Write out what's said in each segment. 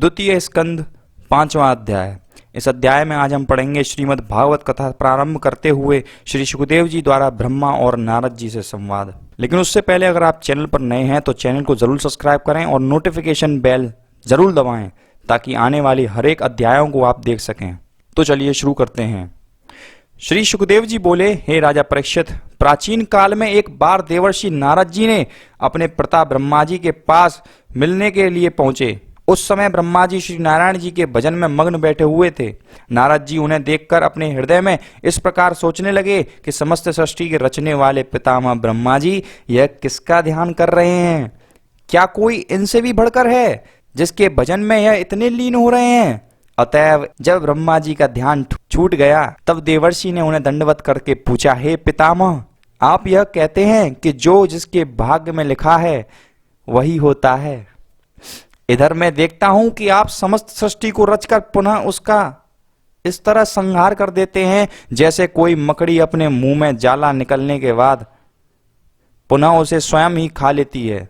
द्वितीय स्कंद 5वां अध्याय। इस अध्याय में आज हम पढ़ेंगे श्रीमद् भागवत कथा प्रारंभ करते हुए श्री सुखदेव जी द्वारा ब्रह्मा और नारद जी से संवाद। लेकिन उससे पहले अगर आप चैनल पर नए हैं तो चैनल को जरूर सब्सक्राइब करें और नोटिफिकेशन बेल जरूर दबाएं ताकि आने वाली हर एक अध्यायों को आप देख सकें। तो चलिए शुरू करते हैं। श्री सुखदेव जी बोले, हे राजा परीक्षित, प्राचीन काल में एक बार देवर्षि नारद जी ने अपने पिता ब्रह्मा जी के पास मिलने के लिए पहुंचे। उस समय ब्रह्मा जी श्री नारायण जी के भजन में मग्न बैठे हुए थे। नारद जी उन्हें देखकर अपने हृदय में इस प्रकार सोचने लगे कि समस्त सृष्टि के रचने वाले पितामह ब्रह्मा जी यह किसका ध्यान कर रहे हैं? क्या कोई इनसे भी बढ़कर है जिसके भजन में यह इतने लीन हो रहे हैं? अतएव जब ब्रह्मा जी का ध्यान छूट गया तब देवर्षि ने उन्हें दंडवत करके पूछा, हे पितामह, आप यह कहते हैं कि जो जिसके भाग्य में लिखा है वही होता है। इधर मैं देखता हूं कि आप समस्त सृष्टि को रचकर पुनः उसका इस तरह संहार कर देते हैं जैसे कोई मकड़ी अपने मुंह में जाला निकलने के बाद पुनः उसे स्वयं ही खा लेती है।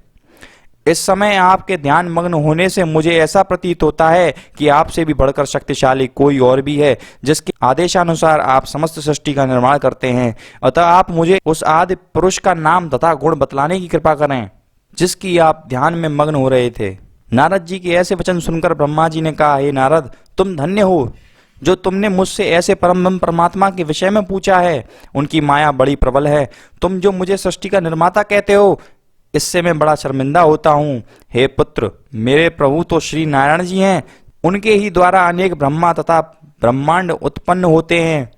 इस समय आपके ध्यान मग्न होने से मुझे ऐसा प्रतीत होता है कि आपसे भी बढ़कर शक्तिशाली कोई और भी है जिसके आदेशानुसार आप समस्त सृष्टि का निर्माण करते हैं। अतः आप मुझे उस आदि पुरुष का नाम तथा गुण बतलाने की कृपा करें जिसकी आप ध्यान में मग्न हो रहे थे। नारद जी के ऐसे वचन सुनकर ब्रह्मा जी ने कहा, हे नारद, तुम धन्य हो जो तुमने मुझसे ऐसे परम परमात्मा के विषय में पूछा है। उनकी माया बड़ी प्रबल है। तुम जो मुझे सृष्टि का निर्माता कहते हो इससे मैं बड़ा शर्मिंदा होता हूँ। हे पुत्र, मेरे प्रभु तो श्री नारायण जी हैं। उनके ही द्वारा अनेक ब्रह्मा तथा ब्रह्मांड उत्पन्न होते हैं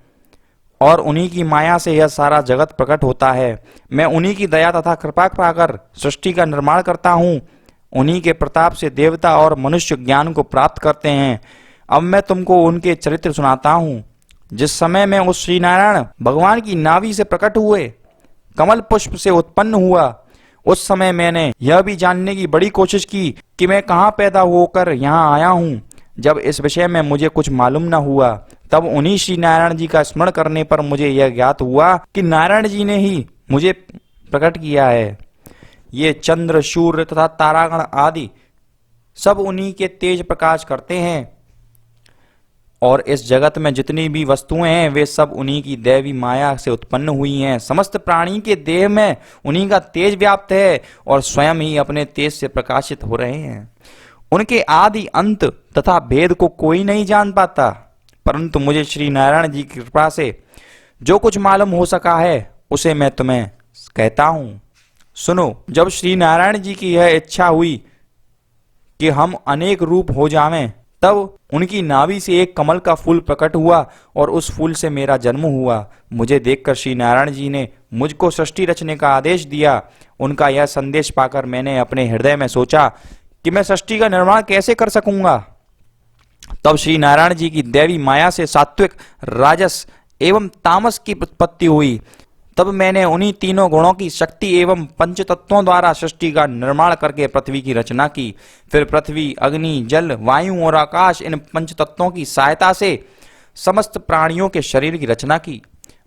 और उन्हीं की माया से यह सारा जगत प्रकट होता है। मैं उन्हीं की दया तथा कृपा पाकर सृष्टि का निर्माण करता हूँ। उन्हीं के प्रताप से देवता और मनुष्य ज्ञान को प्राप्त करते हैं। अब मैं तुमको उनके चरित्र सुनाता हूँ। जिस समय मैं उस श्री नारायण भगवान की नाभि से प्रकट हुए कमल पुष्प से उत्पन्न हुआ, उस समय मैंने यह भी जानने की बड़ी कोशिश की कि मैं कहाँ पैदा होकर यहाँ आया हूँ। जब इस विषय में मुझे कुछ मालूम न हुआ तब उन्हीं श्री नारायण जी का स्मरण करने पर मुझे यह ज्ञात हुआ कि नारायण जी ने ही मुझे प्रकट किया है। ये चंद्र, सूर्य तथा तारागण आदि सब उन्हीं के तेज प्रकाश करते हैं और इस जगत में जितनी भी वस्तुएं हैं वे सब उन्हीं की दैवी माया से उत्पन्न हुई हैं। समस्त प्राणी के देह में उन्हीं का तेज व्याप्त है और स्वयं ही अपने तेज से प्रकाशित हो रहे हैं। उनके आदि अंत तथा भेद को कोई नहीं जान पाता, परंतु मुझे श्री नारायण जी की कृपा से जो कुछ मालूम हो सका है उसे मैं तुम्हें कहता हूं। सुनो, जब श्री नारायण जी की यह इच्छा हुई कि हम अनेक रूप हो जावें तब उनकी नाभि से एक कमल का फूल प्रकट हुआ और उस फूल से मेरा जन्म हुआ। मुझे देखकर श्री नारायण जी ने मुझको सृष्टि रचने का आदेश दिया। उनका यह संदेश पाकर मैंने अपने हृदय में सोचा कि मैं सृष्टि का निर्माण कैसे कर सकूंगा। तब श्री नारायण जी की दैवी माया से सात्विक, राजस एवं तामस की उत्पत्ति हुई। तब मैंने उन्हीं तीनों गुणों की शक्ति एवं पंच तत्वों द्वारा सृष्टि का निर्माण करके पृथ्वी की रचना की। फिर पृथ्वी, अग्नि, जल, वायु और आकाश इन पंच तत्वों की सहायता से समस्त प्राणियों के शरीर की रचना की।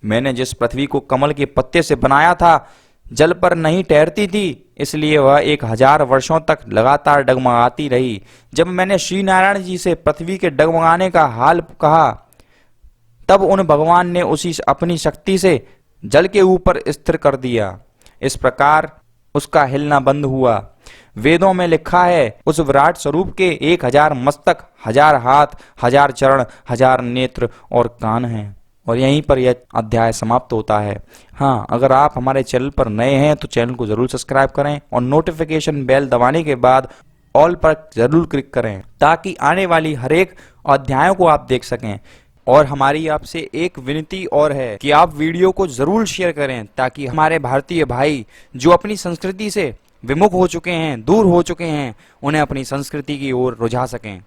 मैंने जिस पृथ्वी को कमल के पत्ते से बनाया था जल पर नहीं ठहरती थी, इसलिए वह 1000 वर्षों तक लगातार डगमगाती रही। जब मैंने श्री नारायण जी से पृथ्वी के डगमगाने का हाल कहा तब उन भगवान ने उसी अपनी शक्ति से जल के ऊपर स्थिर कर दिया। इस प्रकार उसका हिलना बंद हुआ। वेदों में लिखा है, उस विराट स्वरूप के 1000 मस्तक, 1000 हाथ, 1000 चरण, 1000 नेत्र और कान हैं। और यहीं पर यह अध्याय समाप्त होता है। हाँ, अगर आप हमारे चैनल पर नए हैं तो चैनल को जरूर सब्सक्राइब करें और नोटिफिकेशन बेल दबाने के बाद ऑल पर जरूर क्लिक करें ताकि आने वाली हर एक अध्यायों को आप देख सकें। और हमारी आपसे एक विनती और है कि आप वीडियो को जरूर शेयर करें ताकि हमारे भारतीय भाई जो अपनी संस्कृति से विमुख हो चुके हैं, दूर हो चुके हैं, उन्हें अपनी संस्कृति की ओर रुझा सकें।